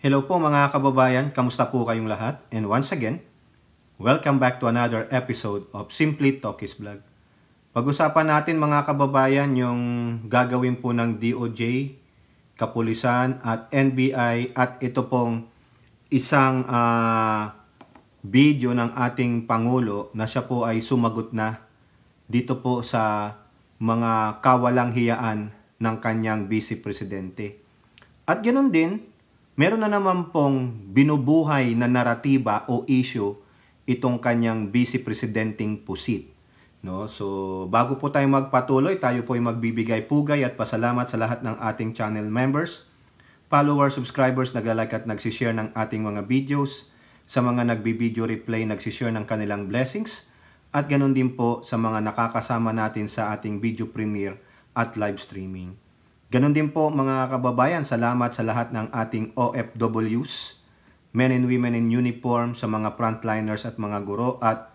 Hello po mga kababayan, kamusta po kayong lahat? And once again, welcome back to another episode of Simply Talkies Vlog. Pag-usapan natin mga kababayan yung gagawin po ng DOJ, Kapulisan at NBI at ito pong isang video ng ating Pangulo na siya po ay sumagot na dito po sa mga kawalang hiyaan ng kanyang Vice Presidente. At ganoon din, meron na naman pong binubuhay na naratiba o issue itong kanyang Vice Presidenting pusit. No? So, bago po tayo magpatuloy, tayo po ay magbibigay pugay at pasalamat sa lahat ng ating channel members, followers, subscribers, naglalike at nagsishare ng ating mga videos, sa mga nagbi-video replay, nagsishare ng kanilang blessings, at ganoon din po sa mga nakakasama natin sa ating video premiere at live streaming. Ganon din po mga kababayan, salamat sa lahat ng ating OFWs, men and women in uniform, sa mga frontliners at mga guro. At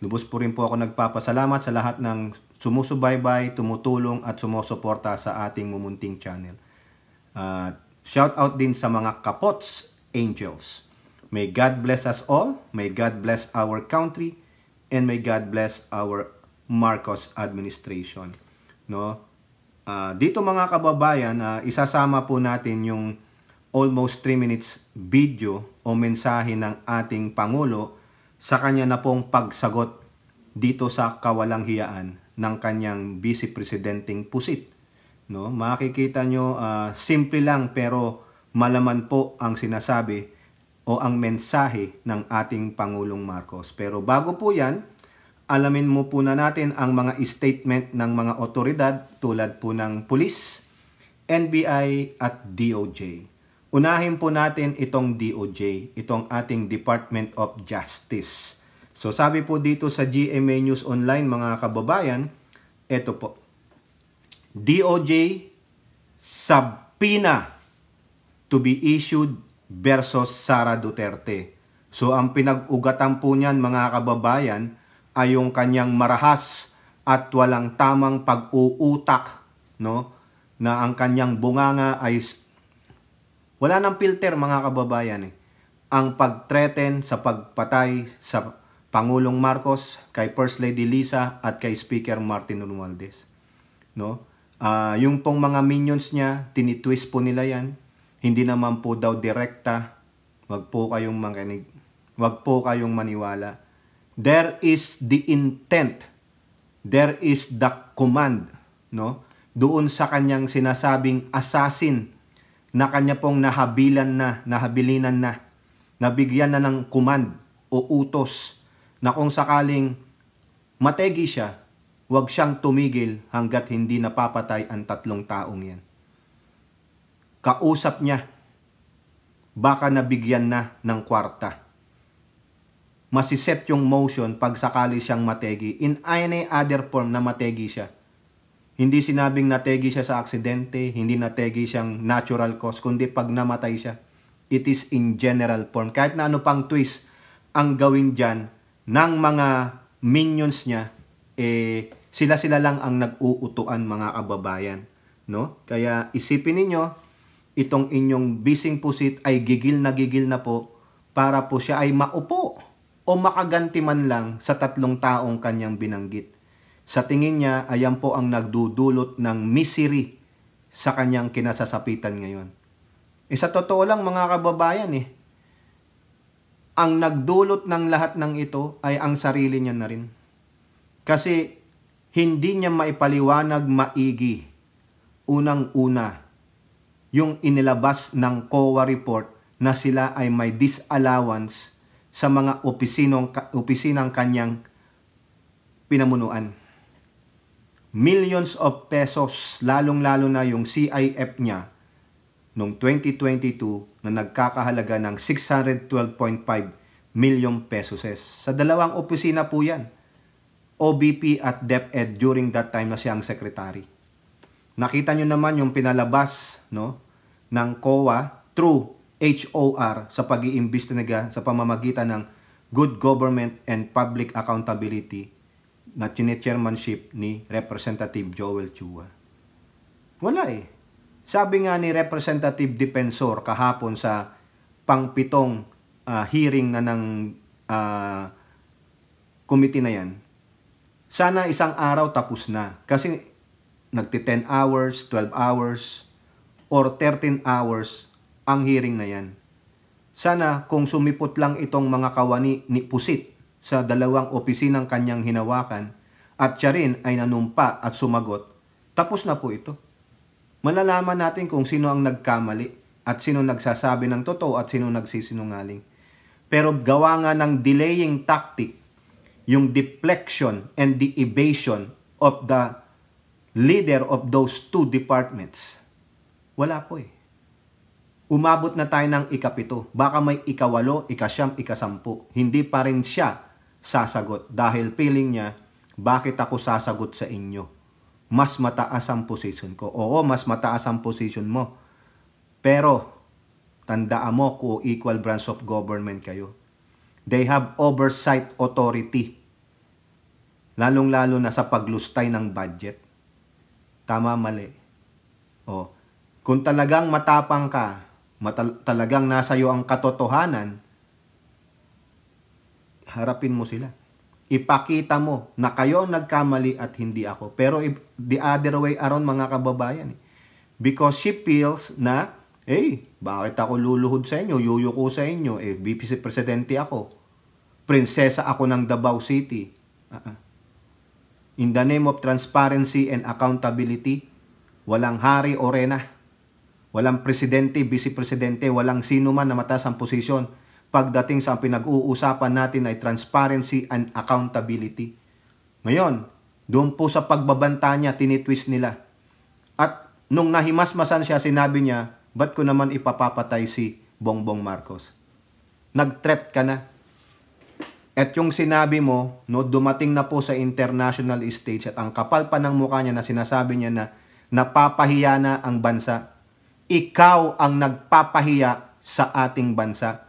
lubos po rin po ako nagpapasalamat sa lahat ng sumusubaybay, tumutulong at sumusuporta sa ating mumunting channel. Shout out din sa mga Kapots Angels. May God bless us all, may God bless our country, and may God bless our Marcos administration. No? Dito mga kababayan, isasama po natin yung almost 3 minutes video o mensahe ng ating Pangulo sa kanya na pong pagsagot dito sa kawalang hiyaan ng kanyang Vice Presidenting pusit. No? Makikita nyo, simple lang pero malaman po ang sinasabi o ang mensahe ng ating Pangulong Marcos. Pero bago po yan, alamin mo po na natin ang mga statement ng mga otoridad tulad po ng Police, NBI at DOJ. Unahin po natin itong DOJ, itong ating Department of Justice. So sabi po dito sa GMA News Online mga kababayan, ito po. DOJ subpoena to be issued versus Sara Duterte. So ang pinag-ugatan po niyan mga kababayan ay yung kanyang marahas at walang tamang pag-uutak, no? Na ang kanyang bunganga ay wala nang filter mga kababayan. Ang pag-threaten sa pagpatay sa Pangulong Marcos, kay First Lady Lisa at kay Speaker Martin Romualdez. No? Yung pong mga minions niya, tinitwist po nila yan. Hindi naman po daw direkta. Wag po kayong makinig. Wag po kayong maniwala. There is the intent, there is the command, no? Doon sa kanyang sinasabing assassin na kanya pong nahabilinan na, nabigyan na ng command o utos na kung sakaling mategi siya, huwag siyang tumigil hanggat hindi napapatay ang 3 taong yan. Kausap niya, baka nabigyan na ng kwarta. Masiset yung motion pag sakali siyang mategi in any other form na mategi siya. Hindi sinabing nategi siya sa aksidente, hindi nategi siyang natural cause, kundi pag namatay siya. It is in general form. Kahit na ano pang twist ang gawin dyan ng mga minions niya, sila lang ang nag-uutuan mga kababayan. No? Kaya isipin ninyo, itong inyong bising pusit ay gigil na po para po siya ay maupo o makaganti man lang sa 3 taong kanyang binanggit. Sa tingin niya, ayan po ang nagdudulot ng misery sa kanyang kinasasapitan ngayon. Sa totoo lang mga kababayan, ang nagdulot ng lahat ng ito ay ang sarili niya na rin. Kasi hindi niya maipaliwanag maigi, unang-una, yung inilabas ng COA report na sila ay may disallowance sa mga opisinang kanyang pinamunuan. Millions of pesos, lalong-lalo na yung CIF niya noong 2022 na nagkakahalaga ng 612.5 million pesos. Sa 2 opisina po yan, OBP at DepEd during that time na siya ang secretary. Nakita nyo naman yung pinalabas, no, ng COA through HOR sa pag-iimbestiga sa pamamagitan ng Good Government and Public Accountability na chairmanship ni Representative Joel Chua. Wala Sabi nga ni Representative Defensor kahapon sa pang-pitong hearing na ng committee na yan, sana isang araw tapos na. Kasi nagti 10 hours, 12 hours, or 13 hours ang hearing na yan. Sana kung sumipot lang itong mga kawani ni Pusit sa dalawang opisinang kanyang hinawakan at siya rin ay nanumpa at sumagot, tapos na po ito. Malalaman natin kung sino ang nagkamali at sino nagsasabi ng totoo at sino nagsisinungaling. Pero gawa nga ng delaying tactic, yung deflection and the evasion of the leader of those two departments, wala po eh. Umabot na tayo ng ika-7, baka may ika-8, ika-9, ika-10. Hindi pa rin siya sasagot dahil feeling niya, bakit ako sasagot sa inyo? Mas mataas ang position ko. Oo, mas mataas ang position mo. Pero, tandaan mo kung equal branch of government kayo. They have oversight authority. Lalong-lalo na sa paglustay ng budget. Tama, mali. O, kung talagang matapang ka, talagang nasa iyo ang katotohanan, harapin mo sila. Ipakita mo na kayo nagkamali at hindi ako. Pero the other way around, mga kababayan. Because she feels na, bakit ako luluhod sa inyo, yuyuko sa inyo, Vice Presidente ako. Prinsesa ako ng Davao City. In the name of transparency and accountability, walang hari o rena. Walang presidente, vice presidente, walang sino man na mataas ang posisyon. Pagdating sa pinag-uusapan natin ay transparency and accountability. Ngayon, doon po sa pagbabanta niya, tinitwist nila. At nung nahimasmasan siya, sinabi niya, ba't ko naman ipapapatay si Bongbong Marcos? Nag-threat ka na. At yung sinabi mo, no, dumating na po sa international stage at ang kapal pa ng mukha niya na sinasabi niya na napapahiya na ang bansa. Ikaw ang nagpapahiya sa ating bansa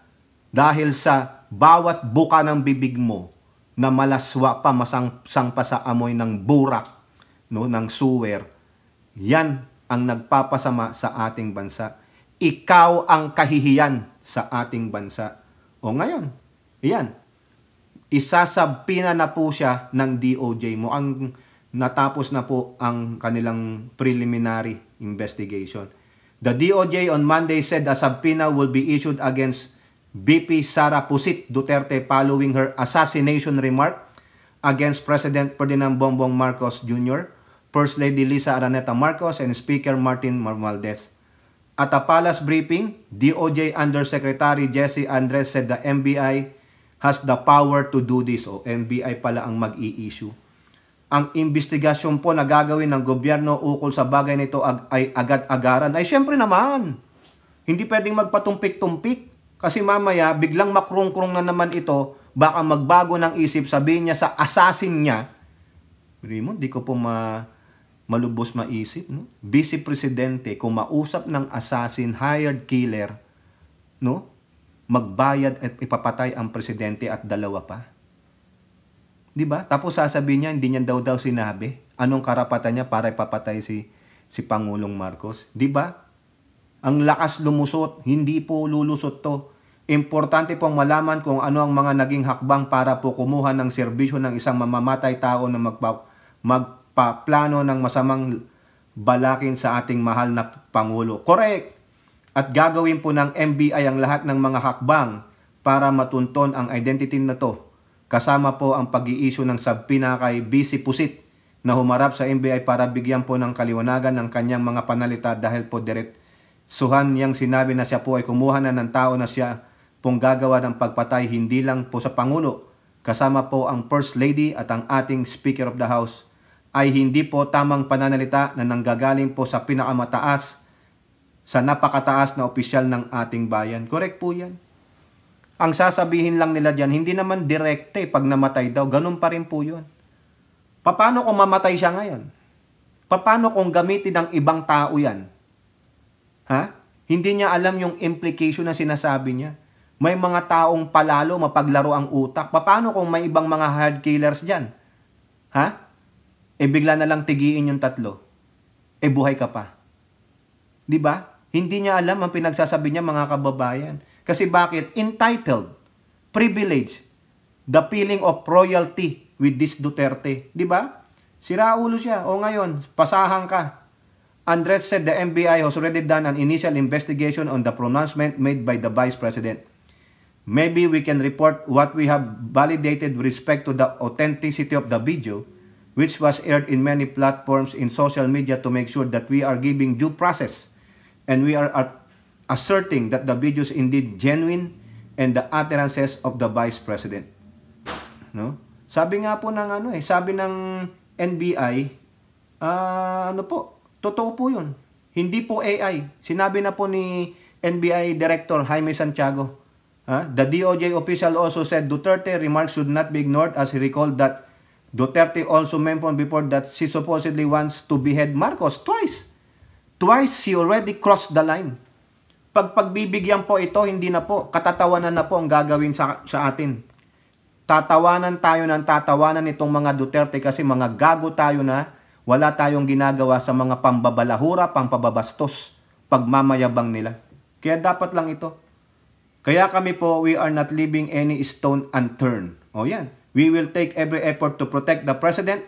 dahil sa bawat buka ng bibig mo na malaswa pa, masang pa sa amoy ng burak, no, ng suwer. Yan ang nagpapasama sa ating bansa. Ikaw ang kahihiyan sa ating bansa. O ngayon, yan. Isasabpina na po siya ng DOJ mo. Ang natapos na po ang kanilang preliminary investigation. The DOJ on Monday said a subpoena will be issued against VP Sara Pusit Duterte following her assassination remark against President Ferdinand Bongbong Marcos Jr., First Lady Lisa Araneta Marcos, and Speaker Martin Romualdez. At a palace briefing, DOJ Undersecretary Jesse Andres said the NBI has the power to do this. O NBI pala ang mag-i-issue. Ang investigasyon po na gagawin ng gobyerno ukol sa bagay nito ay agad-agaran. Ay syempre naman, hindi pwedeng magpatumpik-tumpik. Kasi mamaya, biglang makrung-krung na naman ito, baka magbago ng isip, sabihin niya sa assassin niya, Raymond, di ko po malubos maisip. No? Vice Presidente, kung mausap ng assassin, hired killer, no? Magbayad at ipapatay ang presidente at dalawa pa. Di ba? Tapos sasabihin niya, hindi niya daw sinabi. Anong karapatan niya para ipapatay si Pangulong Marcos? Di ba? Ang lakas lumusot, hindi po lulusot to. Importante pong malaman kung ano ang mga naging hakbang para po kumuha ng serbisyo ng isang mamamatay tao na magpaplano ng masamang balakin sa ating mahal na Pangulo. Correct! At gagawin po ng NBI ang lahat ng mga hakbang para matunton ang identity na to. Kasama po ang pag-i-issue ng subpoena kay Vice Pusit na humarap sa NBI para bigyan po ng kaliwanagan ng kanyang mga panalita dahil po diretsuhan niyang sinabi na siya po ay kumuha na ng tao na siya pong gagawa ng pagpatay hindi lang po sa Pangulo. Kasama po ang First Lady at ang ating Speaker of the House ay hindi po tamang pananalita na nanggagaling po sa pinakamataas, sa napakataas na opisyal ng ating bayan. Correct po yan. Ang sasabihin lang nila dyan, hindi naman direkte pag namatay daw. Ganun pa rin po yun. Paano kung mamatay siya ngayon? Paano kung gamitin ng ibang tao yan? Ha? Hindi niya alam yung implication na sinasabi niya. May mga taong palalo mapaglaro ang utak. Paano kung may ibang mga hard killers dyan? Ha? Bigla na lang tigiin yung tatlo. Buhay ka pa. Di ba? Hindi niya alam ang pinagsasabi niya, mga kababayan. Kasi bakit? Entitled, privilege, the feeling of royalty with this Duterte. Di ba? Sira ulo siya. O ngayon, pasahan ka. Andres said the NBI has already done an initial investigation on the pronouncement made by the Vice President. Maybe we can report what we have validated with respect to the authenticity of the video, which was aired in many platforms in social media to make sure that we are giving due process and we are asserting that the video is indeed genuine and the utterances of the Vice President. No? Sabi nga po ng sabi ng NBI, totoo po yun. Hindi po AI. Sinabi na po ni NBI Director Jaime Santiago. The DOJ official also said Duterte remarks should not be ignored as he recalled that Duterte also mentioned before that she supposedly wants to behead Marcos twice. Twice she already crossed the line. Pagbibigyan po ito, hindi na po. Katatawanan na po ang gagawin sa atin. Tatawanan tayo ng tatawanan itong mga Duterte kasi mga gago tayo na wala tayong ginagawa sa mga pambabalahura, pampababastos, pagmamayabang nila. Kaya dapat lang ito. Kaya kami po, we are not leaving any stone unturned. O yan. We will take every effort to protect the President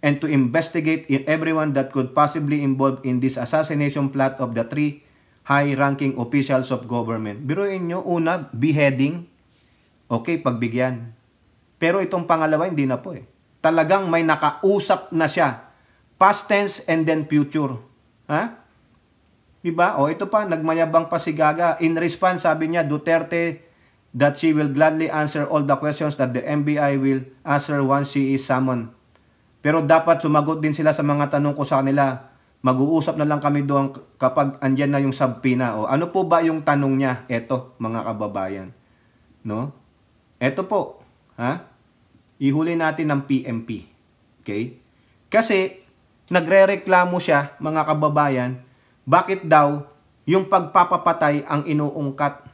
and to investigate everyone that could possibly involve in this assassination plot of the three high-ranking officials of government. Biruin nyo, una, beheading. Okay, pagbigyan. Pero itong pangalawa, hindi na po eh. Talagang may nakausap na siya. Past tense and then future. Diba? O ito pa, nagmayabang pa si Gaga. In response, sabi niya, Duterte, that she will gladly answer all the questions that the NBI will ask her once she is summoned. Pero dapat sumagot din sila sa mga tanong ko sa kanila. Mag-uusap na lang kami doon kapag andyan na yung subpoena. O ano po ba yung tanong niya? Eto, mga kababayan. No? Eto po. Ihuli natin ng PMP. Okay? Kasi, nagre-reklamo siya, mga kababayan, bakit daw yung pagpapapatay ang inuungkat?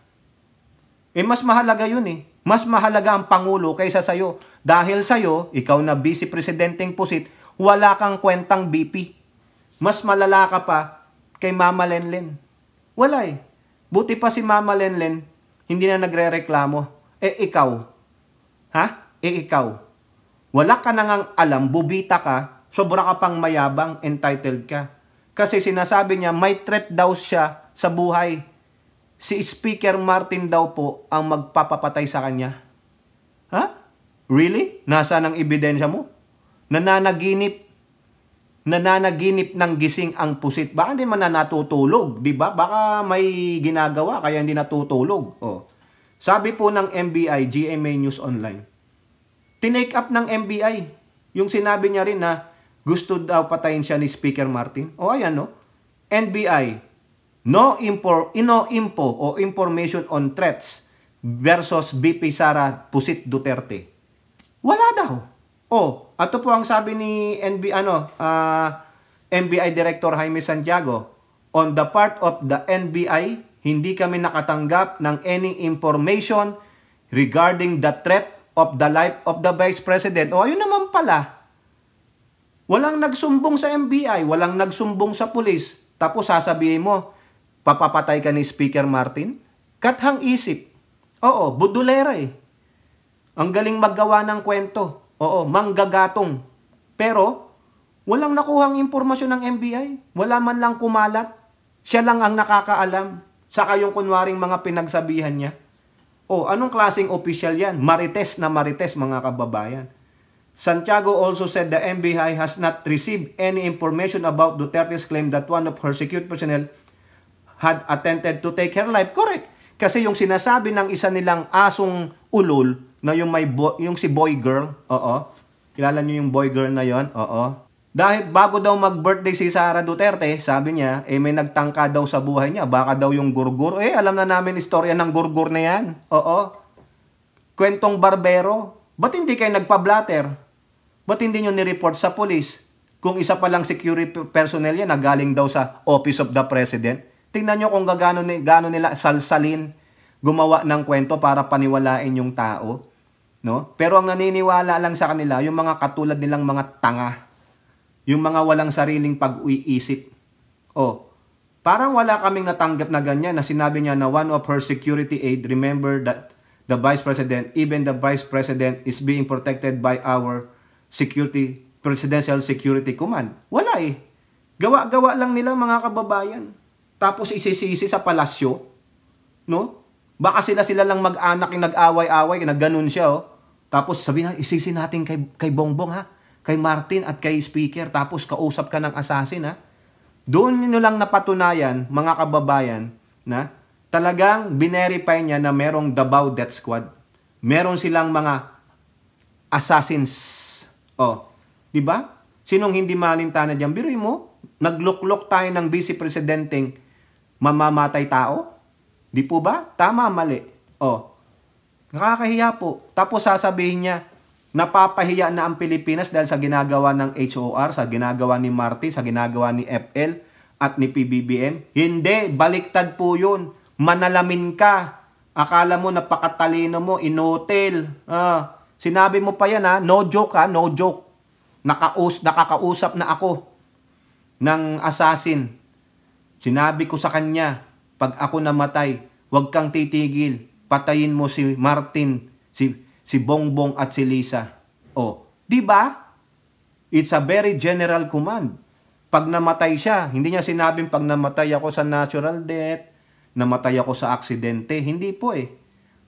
Mas mahalaga yun eh. Mas mahalaga ang Pangulo kaysa sa'yo. Dahil sa'yo, ikaw na Vice Presidenteng pusit, wala kang kwentang BP. Mas malala ka pa kay Mama Lenlen. Wala eh. Buti pa si Mama Lenlen, hindi na nagre-reklamo. Ikaw. Ikaw. Wala ka nang alam, bubita ka, sobra ka pang mayabang, entitled ka. Kasi sinasabi niya, may threat daw siya sa buhay. Si Speaker Martin daw po ang magpapapatay sa kanya. Really? Nasaan ang ebidensya mo? Nananaginip ng gising ang pusit. Baka hindi man na natutulog, di ba? Baka may ginagawa kaya hindi natutulog. Sabi po ng NBI, GMA News Online, tinake up ng NBI yung sinabi niya rin na gusto daw patayin siya ni Speaker Martin. Ayan no. NBI, no info o information on threats versus BP Sara Pusit Duterte. Wala daw. Ato po ang sabi ni NBI Director Jaime Santiago, on the part of the NBI, hindi kami nakatanggap ng any information regarding the threat of the life of the Vice President. Ayun naman pala. Walang nagsumbong sa NBI, walang nagsumbong sa pulis. Tapos sasabihin mo, papapatay ka ni Speaker Martin? Kathang isip. Budulera eh. Ang galing maggawa ng kwento. Manggagatong. Pero, walang nakuhang impormasyon ng NBI. Wala man lang kumalat. Siya lang ang nakakaalam. Saka yung kunwaring mga pinagsabihan niya. Anong klaseng official yan? Marites na marites, mga kababayan. Santiago also said the NBI has not received any information about Duterte's claim that one of her security personnel had attempted to take her life. Correct. Kasi yung sinasabi ng isa nilang asong ulol na yung si boy girl, kilala niyo yung boy girl na yon? Dahil bago daw mag-birthday si Sara Duterte, sabi niya, may nagtangka daw sa buhay niya, baka daw yung gurgur. Alam na namin istorya ng gurgur na yan. Kwentong barbero. Ba't hindi kayo nagpa-blatter? Ba't hindi nyo nireport sa police? Kung isa palang security personnel yan na galing daw sa Office of the President. Tingnan nyo kung gano'n nila salsalin gumawa ng kwento para paniwalain yung tao. No? Pero ang naniniwala lang sa kanila, yung mga katulad nilang mga tanga. Yung mga walang sariling pag-uisip. Parang wala kaming natanggap na ganyan na sinabi niya na one of her security aide remember that the Vice President, even the Vice President is being protected by our Presidential Security Command. Wala eh. Gawa-gawa lang nila mga kababayan. Tapos isisisi sa palasyo. No? Baka sila lang mag-anak yung nag-away-away, nag-ganun siya oh. Tapos sabi na, isisi natin kay Bongbong ha, kay Martin at kay Speaker, tapos kausap ka ng assassin ha. Doon nyo lang napatunayan, mga kababayan, na talagang binerify niya na merong Davao Death Squad. Meron silang mga assassins. Oh, di ba? Sinong hindi malintana diyan? Biruin mo, nagluklok tayo ng vice presidenteng mamamatay tao? Di po ba? Tama, mali. Oh, nakakahiya po. Tapos sasabihin niya, napapahiya na ang Pilipinas dahil sa ginagawa ng HOR, sa ginagawa ni Martin, sa ginagawa ni FL at ni PBBM. Hindi, baliktad po yun. Manalamin ka. Akala mo napakatalino mo, inotel. Sinabi mo pa yan ha, no joke ha, no joke. Nakakausap na ako ng assassin. Sinabi ko sa kanya, pag ako namatay, huwag kang titigil. Patayin mo si Martin, si Bongbong at si Lisa. Oh, di ba? It's a very general command. Pag namatay siya, hindi niya sinabing pag namatay ako sa natural death, namatay ako sa aksidente. Hindi po eh.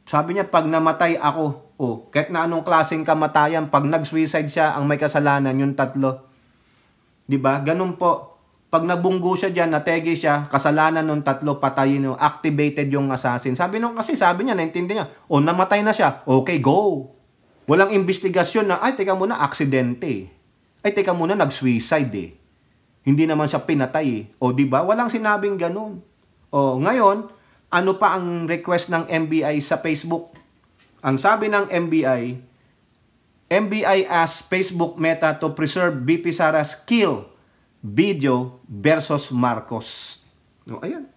Sabi niya, pag namatay ako, oh, kahit na anong klaseng kamatayan, pag nag-suicide siya, ang may kasalanan, yung tatlo. Di ba? Ganun po. Pag nabunggo siya dyan, nategi siya, kasalanan nung tatlo, patayin nyo, activated yung assassin. Sabi niya, naintindi niya, oh, namatay na siya, okay, go. Walang investigasyon na, ay, teka muna, aksidente. Ay, teka muna, nag-suicide eh. Hindi naman siya pinatay eh. O, di ba? Walang sinabing ganun. O, ngayon, ano pa ang request ng NBI sa Facebook? Ang sabi ng NBI asks Facebook Meta to preserve VP Sara's kill video versus Marcos. O, ayan.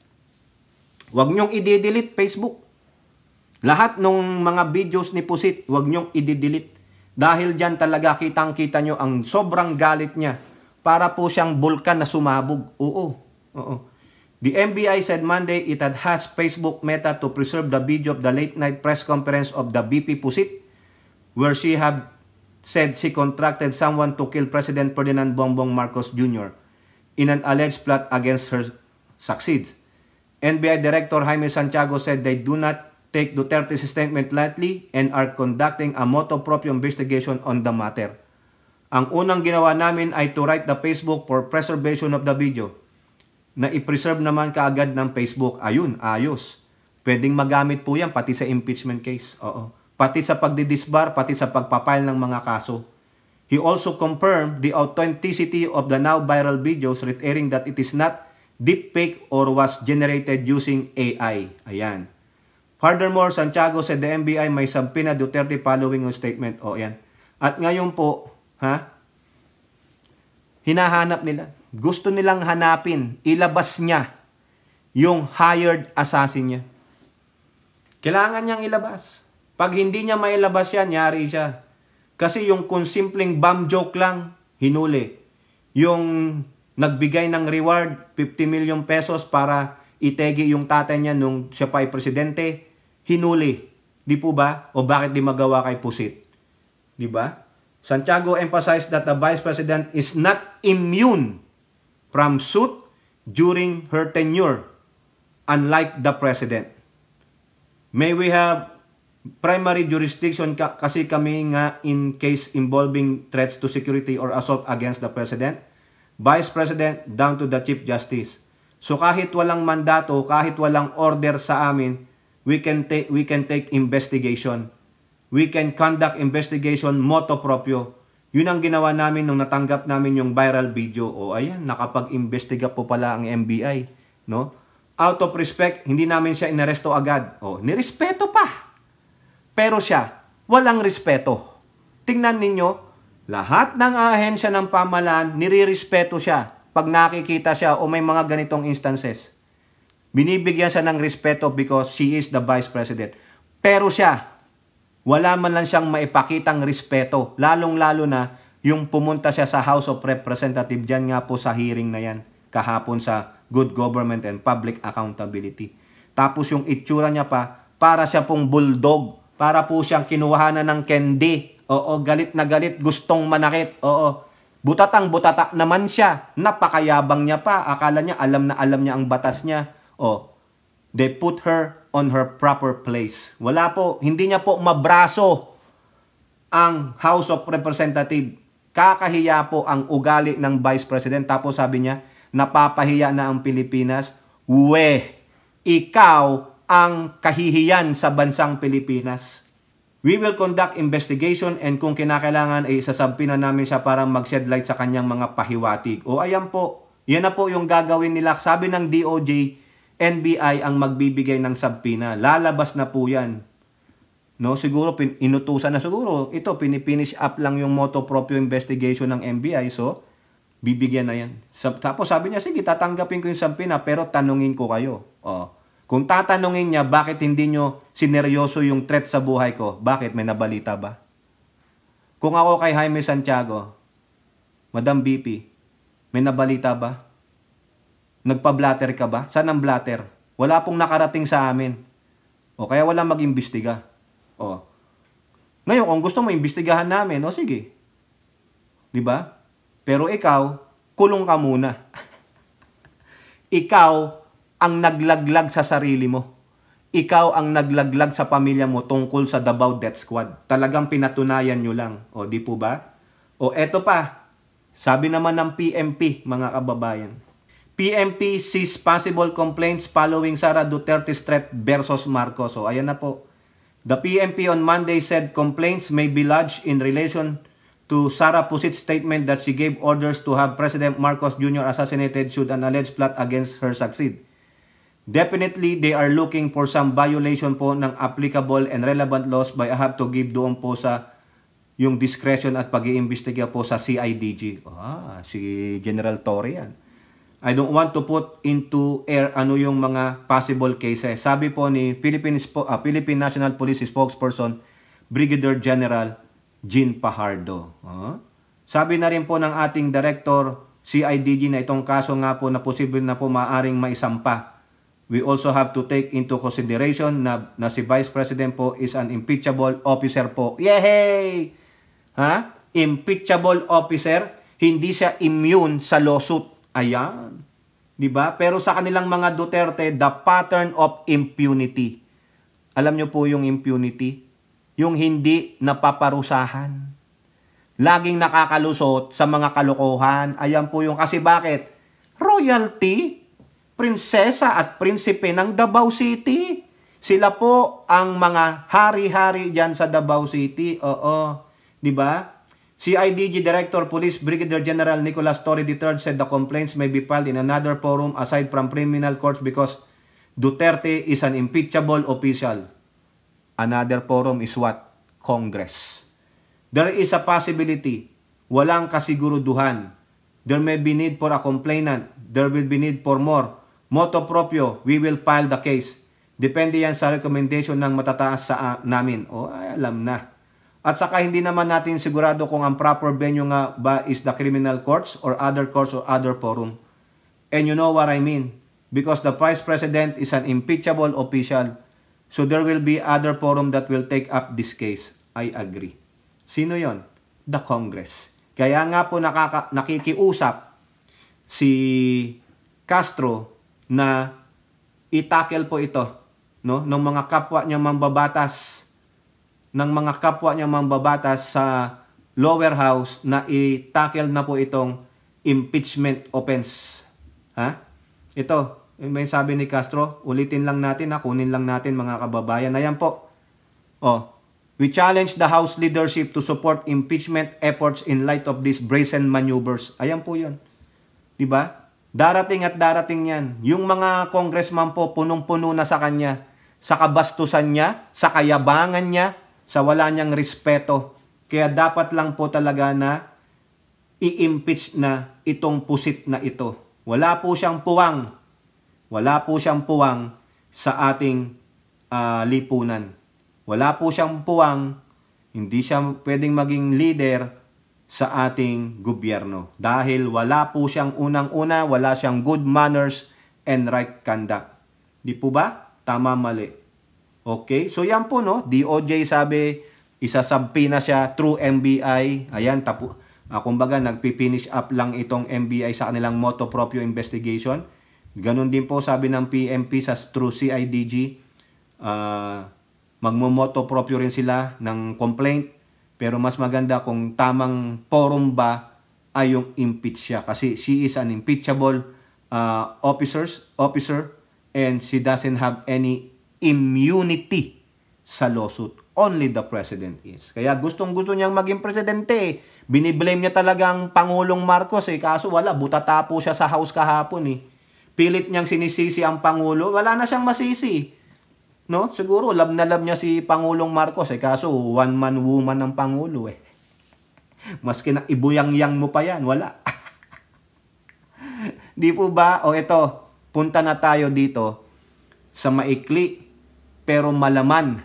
Huwag nyong i-delete Facebook. Lahat ng mga videos ni Pusit, huwag nyong i-delete. Dahil dyan talaga kitang-kita nyo ang sobrang galit niya. Para po siyang bulkan na sumabog. Oo. The NBI said Monday it had asked Facebook Meta to preserve the video of the late night press conference of the VP Pusit, where she had said she contracted someone to kill President Ferdinand Bongbong Marcos Jr. in an alleged plot against her succeeds. NBI Director Jaime Santiago said they do not take Duterte's statement lightly and are conducting a motu proprio investigation on the matter. Ang unang ginawa namin ay to write the Facebook for preservation of the video na i-preserve naman kaagad ng Facebook. Ayun, ayos. Pwedeng magamit po yan pati sa impeachment case. Oo. Pati sa pagdidisbar, pati sa pagpapile ng mga kaso. He also confirmed the authenticity of the now viral videos, reiterating that it is not deepfake or was generated using AI. Ayan. Furthermore, Santiago said the NBI may subpoena Duterte following a statement. O, ayan. At ngayon po, hinahanap nila. Gusto nilang hanapin, ilabas niya yung hired assassin niya. Kailangan niyang ilabas. Pag hindi niya mailabas yan, yari siya. Kasi yung kung simpleng bomb joke lang, hinuli. Yung nagbigay ng reward, 50 million pesos para itegi yung tatay niya nung siya pa ay presidente, hinuli. Di po ba? O bakit di magawa kay Pusit? Di ba? Santiago emphasized that the Vice President is not immune from suit during her tenure, unlike the President. May we have primary jurisdiction kasi kami nga in case involving threats to security or assault against the President, Vice President down to the Chief Justice. So kahit walang mandato, kahit walang order sa amin, we can take investigation. We can conduct investigation motu proprio. Yun ang ginawa namin nung natanggap namin yung viral video. O ayan, nakapag-investiga po pala ang NBI, no? Out of respect, hindi namin siya inaresto agad. O, nirespeto pa. Pero siya, walang respeto. Tingnan ninyo, lahat ng ahensya ng pamahalaan, nirirespeto siya pag nakikita siya o may mga ganitong instances. Binibigyan siya ng respeto because she is the Vice President. Pero siya, wala man lang siyang maipakitang respeto. Lalong-lalo na yung pumunta siya sa House of Representatives, dyan nga po sa hearing na yan, kahapon sa good government and public accountability. Tapos yung itsura niya pa, para siya pong bulldog, para po siyang kinuhanan ng candy. Oo, galit na galit, gustong manakit. Oo, butatang-butata naman siya. Napakayabang niya pa. Akala niya, alam na alam niya ang batas niya. Oh, they put her on her proper place. Wala po, hindi niya po mabraso ang House of Representatives. Kakahiya po ang ugali ng Vice President. Tapos sabi niya, napapahiya na ang Pilipinas. Ikaw ang kahihiyan sa bansang Pilipinas. We will conduct investigation and kung kinakailangan ay sasabihin na namin siya para mag-shed light sa kanyang mga pahiwatig. O ayan po, yan na po yung gagawin nila. Sabi ng DOJ, NBI ang magbibigay ng sabpina. Lalabas na po yan. No, siguro inutusan na siguro. Ito, pinifinish up lang yung motu proprio investigation ng NBI. So, bibigyan na yan. Tapos sabi niya, sige, tatanggapin ko yung sabpina pero tanungin ko kayo. Kung tatanungin niya, bakit hindi nyo sineryoso yung threat sa buhay ko? Bakit? May nabalita ba? Kung ako kay Jaime Santiago, Madam BP, may nabalita ba? Nagpa-blatter ka ba? Saan ang blatter? Wala pong nakarating sa amin. O kaya wala mag-imbestiga. Ngayon, kung gusto mo imbestigahan namin, sige. Diba? Pero ikaw, kulong ka muna. Ikaw ang naglaglag sa sarili mo. Ikaw ang naglaglag sa pamilya mo tungkol sa Davao Death Squad. Talagang pinatunayan nyo lang. Di po ba? Eto pa. Sabi naman ng PMP, mga kababayan. PMP sees possible complaints following Sara Duterte's threat versus Marcos. Ayan na po. The PMP on Monday said complaints may be lodged in relation to Sara Pusit's statement that she gave orders to have President Marcos Jr. assassinated should an alleged plot against her succeed. Definitely, they are looking for some violation po ng applicable and relevant laws by I have to give doon po sa yung discretion at pag-iimbestiga po sa CIDG. Si General Torre yan. I don't want to put into air ano yung mga possible cases. Sabi po ni Philippine National Police spokesperson, Brigadier General Jean Pajardo. Sabi na rin po ng ating Director CIDG na itong kaso nga po na posible na po maaring maisampa. We also have to take into consideration na si Vice President po is an impeachable officer po. Yay! Impeachable officer, hindi siya immune sa lawsuit. Ayan. Diba? Pero sa kanilang mga Duterte, the pattern of impunity. Alam nyo po yung impunity? Yung hindi napaparusahan. Laging nakakalusot sa mga kalokohan. Ayan po yung kasi bakit? Royalty, prinsesa at prinsipe ng Davao City. Sila po ang mga hari-hari dyan sa Davao City. Diba? CIDG Director Police Brigadier General Nicolas Torre III said the complaints may be filed in another forum aside from criminal courts because Duterte is an impeachable official. Another forum is what? Congress. There is a possibility. Walang kasiguruduhan. There may be need for a complainant. There will be need for more. Motu proprio, we will file the case. Depende yan sa recommendation ng matataas sa namin. Alam na. At saka hindi naman natin sigurado kung ang proper venue nga ba is the criminal courts or other forum. And you know what I mean? Because the Vice President is an impeachable official. So there will be other forum that will take up this case. I agree. Sino yon? The Congress. Kaya nga po nakikiusap si Castro na itakel po ito ng mga kapwa niya mambabatas sa lower house na i-tackle na po itong impeachment offense. Ito, may sabi ni Castro, ulitin lang natin, kunin lang natin mga kababayan. Ayan po. We challenge the House leadership to support impeachment efforts in light of these brazen maneuvers. Ayan po yun. Diba? Darating at darating yan. Yung mga congressman po, punong-puno na sa kanya. Sa kabastusan niya, sa kayabangan niya, sa wala niyang respeto. Kaya dapat lang po talaga na i-impeach na itong pusit na ito. Wala po siyang puwang. Wala po siyang puwang sa ating lipunan. Wala po siyang puwang. Hindi siya pwedeng maging leader sa ating gobyerno. Dahil wala po siyang unang-una, wala siyang good manners and right conduct. Di po ba? Tama, mali. Okay? So yan po, no? DOJ sabi, isasubpoena siya through NBI. Ayan, kumbaga, nagpipinish up lang itong NBI sa kanilang motu proprio investigation. Ganon din po sabi ng PMP sa through CIDG. Magmomoto proprio rin sila ng complaint. Pero mas maganda kung tamang forum ba ay yung impeach siya. Kasi she is an impeachable officer and she doesn't have any immunity sa lawsuit. Only the president is. Kaya gustong-gusto niyang maging presidente. Biniblame niya talagang Pangulong Marcos kaso wala, butata po siya sa house kahapon Pilit niyang sinisisi ang Pangulo, wala na siyang masisi. No? Siguro love na love niya si Pangulong Marcos kaso one man woman ng Pangulo Maski na ibuyang-yang mo pa yan, wala. Di po ba? O ito, punta na tayo dito sa maikli pero malaman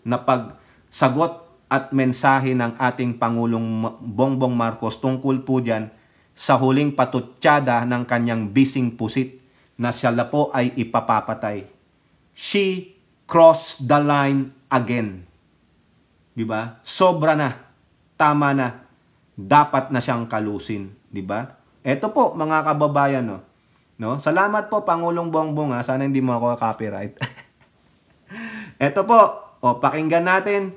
na pagsagot at mensahe ng ating Pangulong Bongbong Marcos tungkol po dyan sa huling patutsada ng kanyang bising pusit na siya po ay ipapapatay. She crossed the line again. Diba? Sobra na. Tama na. Dapat na siyang kalusin. Diba? Ito po, mga kababayan, no? Salamat po, Pangulong Bongbong, Sana hindi mo ako copyright. Ito po, pakinggan natin.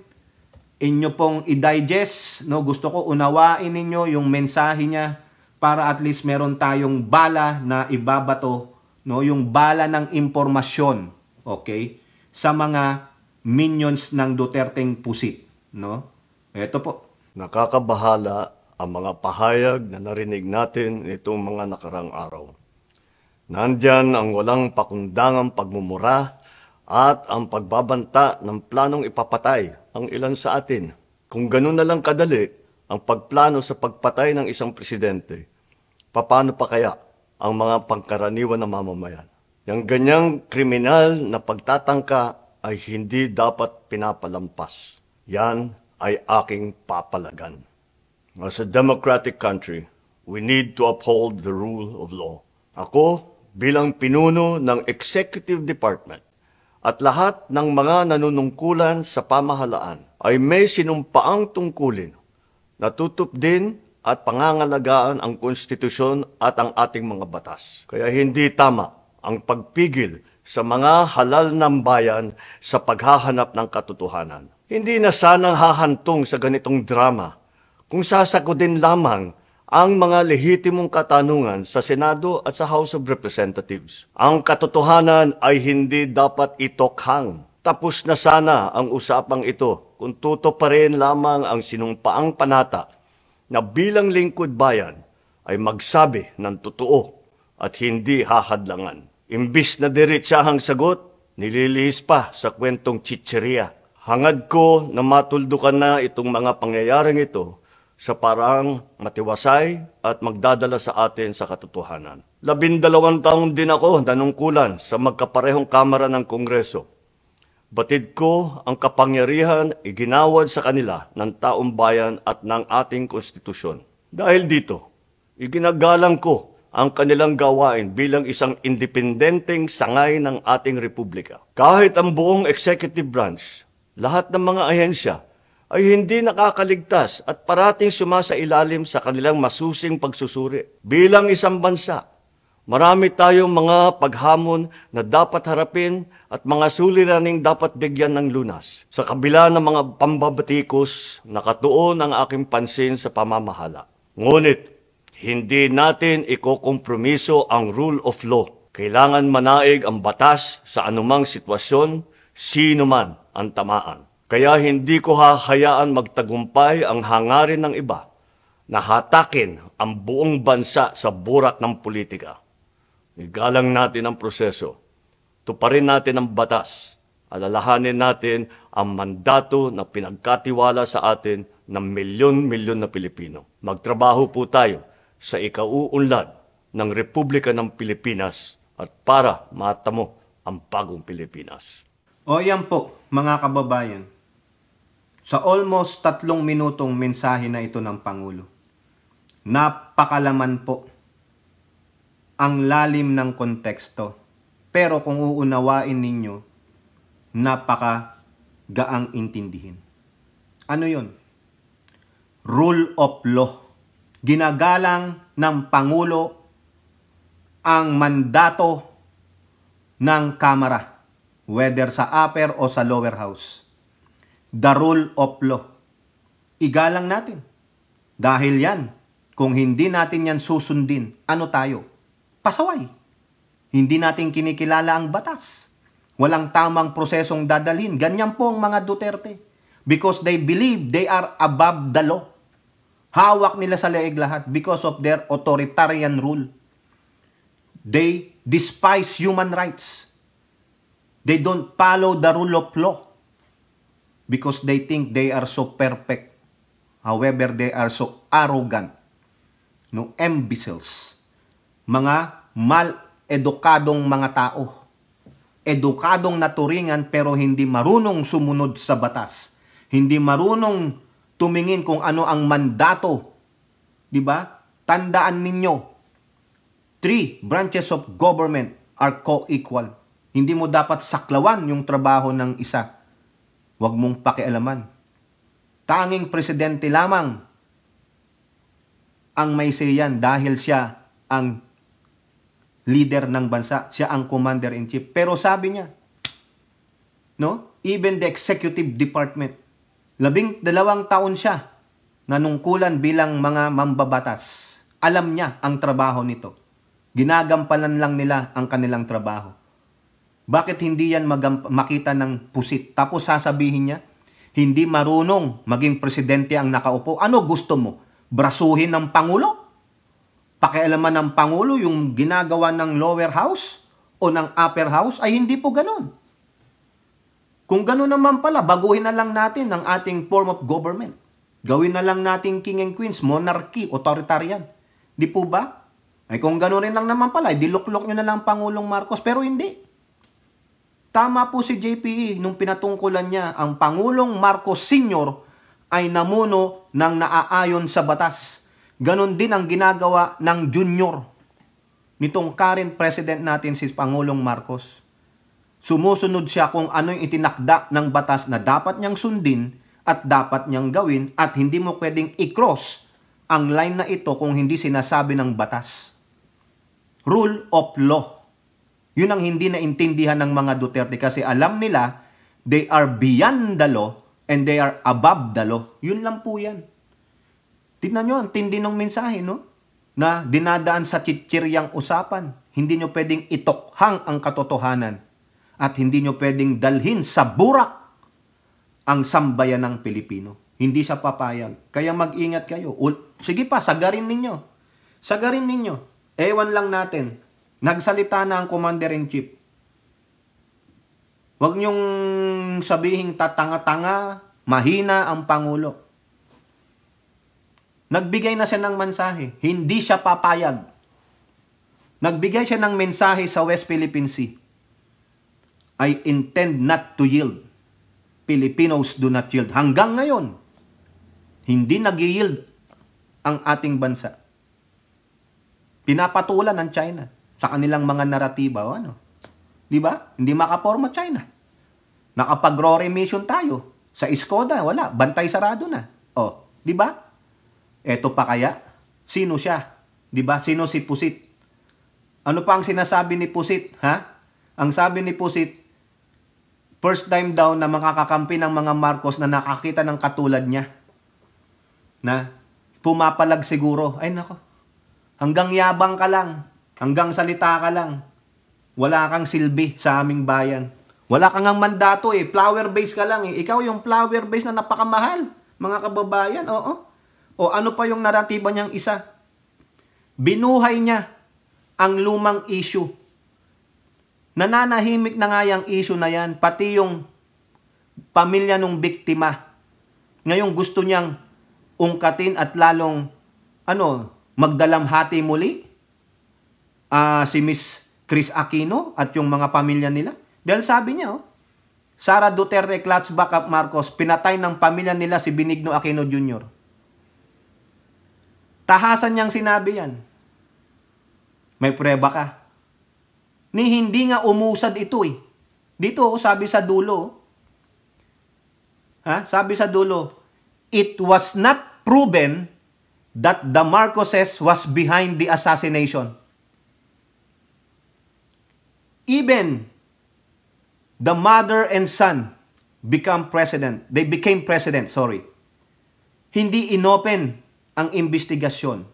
Inyo pong i-digest, no? Gusto ko unawain ninyo yung mensahe niya para at least meron tayong bala na ibabato, no? Yung bala ng impormasyon, okay? Sa mga minions ng Duterteng pusit, no? Ito po. Nakakabahala ang mga pahayag na narinig natin nitong mga nakarang araw. Nandyan ang walang pakundangang pagmumura at ang pagbabanta ng planong ipapatay ang ilan sa atin. Kung ganun na lang kadali ang pagplano sa pagpatay ng isang presidente, paano pa kaya ang mga pangkaraniwan na mamamayan? Yang ganyang kriminal na pagtatangka ay hindi dapat pinapalampas. Yan ay aking papalagan. As a democratic country, we need to uphold the rule of law. Ako, bilang pinuno ng Executive Department at lahat ng mga nanunungkulan sa pamahalaan ay may sinumpaang tungkulin na tutup din at pangangalagaan ang konstitusyon at ang ating mga batas. Kaya hindi tama ang pagpigil sa mga halal ng bayan sa paghahanap ng katotohanan. Hindi na sanang hahantong sa ganitong drama kung sasagutin lamang ang mga lehitimong katanungan sa Senado at sa House of Representatives. Ang katotohanan ay hindi dapat itokhang. Tapos na sana ang usapang ito kung tutuparin lamang ang sinumpaang panata na bilang lingkod bayan ay magsabi ng totoo at hindi hahadlangan. Imbis na diretsahang sagot, nililihis pa sa kwentong chicheria. Hangad ko na matuldukan na itong mga pangyayaring ito sa parang matiwasay at magdadala sa atin sa katotohanan. 12 taon din ako nanungkulan sa magkaparehong kamara ng Kongreso. Batid ko ang kapangyarihan iginawad sa kanila ng taong bayan at ng ating konstitusyon. Dahil dito, iginagalang ko ang kanilang gawain bilang isang independenteng sangay ng ating republika. Kahit ang buong executive branch, lahat ng mga ahensya ay hindi nakakaligtas at parating sumasailalim sa kanilang masusing pagsusuri. Bilang isang bansa, marami tayong mga paghamon na dapat harapin at mga suliraning dapat bigyan ng lunas. Sa kabila ng mga pambabatikos, nakatuon ang aking pansin sa pamamahala. Ngunit, hindi natin ikokompromiso ang rule of law. Kailangan manaig ang batas sa anumang sitwasyon, sino man ang tamaan. Kaya hindi ko hahayaan magtagumpay ang hangarin ng iba na hatakin ang buong bansa sa burak ng politika. Igalang natin ang proseso. Tuparin natin ang batas. Alalahanin natin ang mandato na pinagkatiwala sa atin ng milyon-milyon na Pilipino. Magtrabaho po tayo sa ikauunlad ng Republika ng Pilipinas at para matamo ang bagong Pilipinas. O yan po, mga kababayan. Sa almost 3 minutong mensahe na ito ng Pangulo, napakalaman po ang lalim ng konteksto. Pero kung uunawain ninyo, napaka gaang intindihin. Ano yun? Rule of law. Ginagalang ng Pangulo ang mandato ng Kamara, whether sa upper o sa lower house. The rule of law. Igalang natin. Dahil yan, kung hindi natin yan susundin, ano tayo? Pasaway. Hindi natin kinikilala ang batas. Walang tamang prosesong dadalhin. Ganyan po ang mga Duterte. Because they believe they are above the law. Hawak nila sa leeg lahat because of their authoritarian rule. They despise human rights. They don't follow the rule of law because they think they are so perfect. However, they are so arrogant. No, imbeciles. Mga mal-edukadong mga tao. Edukadong naturingan pero hindi marunong sumunod sa batas. Hindi marunong tumingin kung ano ang mandato. 'Di ba? Tandaan ninyo, 3 branches of government are co-equal. Hindi mo dapat saklawan yung trabaho ng isa. Huwag mong pakialaman. Tanging presidente lamang ang may say yan dahil siya ang leader ng bansa. Siya ang commander-in-chief. Pero sabi niya, no? Even the executive department, 12 taon siya nanungkulan bilang mga mambabatas. Alam niya ang trabaho nito. Ginagampanan lang nila ang kanilang trabaho. Bakit hindi yan makita ng pusit? Tapos sasabihin niya, hindi marunong maging presidente ang nakaupo. Ano gusto mo? Brasuhin ng Pangulo? Pakialaman ng Pangulo yung ginagawa ng lower house o ng upper house? Ay hindi po ganun. Kung ganun naman pala, baguhin na lang natin ang ating form of government. Gawin na lang natin king and queens, monarchy, authoritarian. Di po ba? Ay kung ganun rin lang naman pala, diluklok nyo na lang Pangulong Marcos. Pero hindi. Tama po si JPE nung pinatungkulan niya ang Pangulong Marcos Sr. ay namuno ng naaayon sa batas. Ganon din ang ginagawa ng junior nitong current president natin si Pangulong Marcos. Sumusunod siya kung ano yung itinakda ng batas na dapat niyang sundin at dapat niyang gawin at hindi mo pwedeng i-cross ang line na ito kung hindi sinasabi ng batas. Rule of law. Yun ang hindi naintindihan ng mga Duterte kasi alam nila they are beyond the law and they are above the law. Yun lang po yan. Tignan nyo, ang tindi ng mensahe, no? Na dinadaan sa chichiryang usapan. Hindi nyo pwedeng itokhang ang katotohanan. At hindi nyo pwedeng dalhin sa burak ang sambayan ng Pilipino. Hindi siya papayag. Kaya mag-ingat kayo. Sige pa, sagarin ninyo. Sagarin ninyo. Ewan lang natin. Nagsalita na ang Commander-in-Chief. Huwag nyong sabihin tatanga-tanga, mahina ang Pangulo. Nagbigay na siya ng mensahe. Hindi siya papayag. Nagbigay siya ng mensahe sa West Philippine Sea. I intend not to yield. Filipinos do not yield. Hanggang ngayon, hindi nag-yield ang ating bansa. Pinapatulan ng China sa kanilang mga naratiba. Ano? Di ba? Hindi makaporma China. Nakapag-RORE mission tayo. Sa Skoda, wala. Bantay sarado na. O, di ba? Eto pa kaya? Sino siya? Di ba? Sino si Pusit? Ano pa ang sinasabi ni Pusit? Ha? Ang sabi ni Pusit, first time daw na makakakampi ng mga Marcos na nakakita ng katulad niya. Na pumapalag siguro. Ay nako. Hanggang yabang ka lang. Hanggang salita ka lang. Wala kang silbi sa aming bayan. Wala kang ang mandato eh. Flower base ka lang eh. Ikaw yung flower base na napakamahal. Mga kababayan, oo. O ano pa yung naratiba niyang isa? Binuhay niya ang lumang issue. Nananahimik na nga yung issue na yan, pati yung pamilya ng biktima. Ngayon gusto niyang ungkatin at lalong magdalamhati muli si Miss Chris Aquino at yung mga pamilya nila. Dahil sabi niya, Sara Duterte clutch back up Marcos, pinatay ng pamilya nila si Benigno Aquino Jr. Tahasan niyang sinabi yan. May prueba ka. Ni hindi nga umusad ito eh. Dito, sabi sa dulo, sabi sa dulo, it was not proven that the Marcoses was behind the assassination. Even the mother and son became president. Hindi inopen ang investigasyon.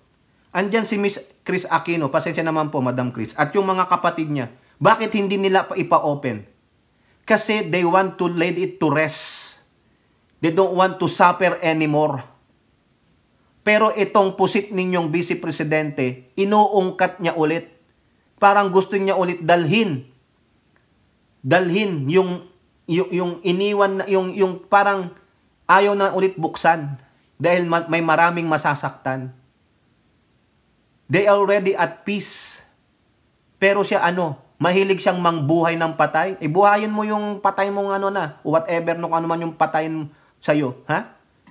Andyan si Miss Chris Aquino, pasensya naman po, Madam Chris, at yung mga kapatid niya, bakit hindi nila ipa-open? Kasi they want to lay it to rest. They don't want to suffer anymore. Pero itong pusit ninyong Vice Presidente, inuungkat niya ulit. Parang gusto niya ulit dalhin yung iniwan na yung parang ayaw na ulit buksan dahil may maraming masasaktan. They already at peace. Pero siya mahilig siyang mangbuhay ng patay. Buhayin mo yung patay mong whatever no ano man yung patayin sa'yo,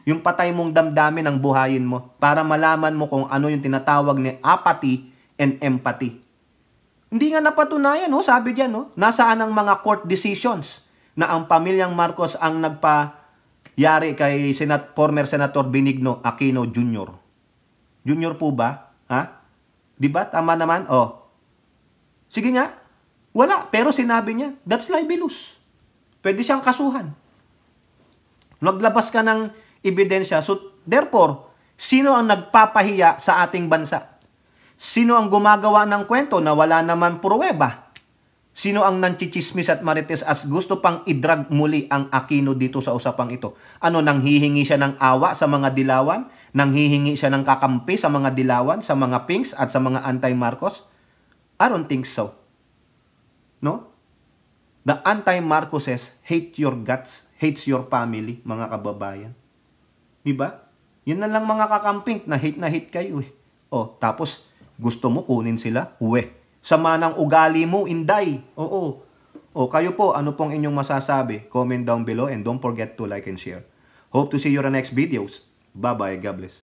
Yung patay mong damdamin ang buhayin mo para malaman mo kung ano yung tinatawag ni apathy and empathy. Hindi nga napatunayan, sabi diyan, nasaan ang mga court decisions na ang pamilyang Marcos ang nagpayari kay former Senator Benigno Aquino Jr. Jr. po ba? Di ba? Tama naman? Sige nga. Wala. Pero sinabi niya, that's libelous. Pwede siyang kasuhan. Naglabas ka ng ebidensya. So, therefore, sino ang nagpapahiya sa ating bansa? Sino ang gumagawa ng kwento na wala naman pruweba? Sino ang nanchichismis at marites as gusto pang idrag muli ang Aquino dito sa usapang ito? Nanghihingi siya ng awa sa mga dilawan? Nanghihingi siya ng kakampi sa mga dilawan, sa mga pinks at sa mga anti-Marcos? I don't think so. No? The anti-Marcoses hate your guts, hates your family, mga kababayan. Diba? Yun na lang mga kakamping na hate kayo eh. Tapos gusto mo kunin sila? Sama ng ugali mo, inday. Kayo po, ano pong inyong masasabi? Comment down below and don't forget to like and share. Hope to see you in the next videos. Bye-bye. God bless.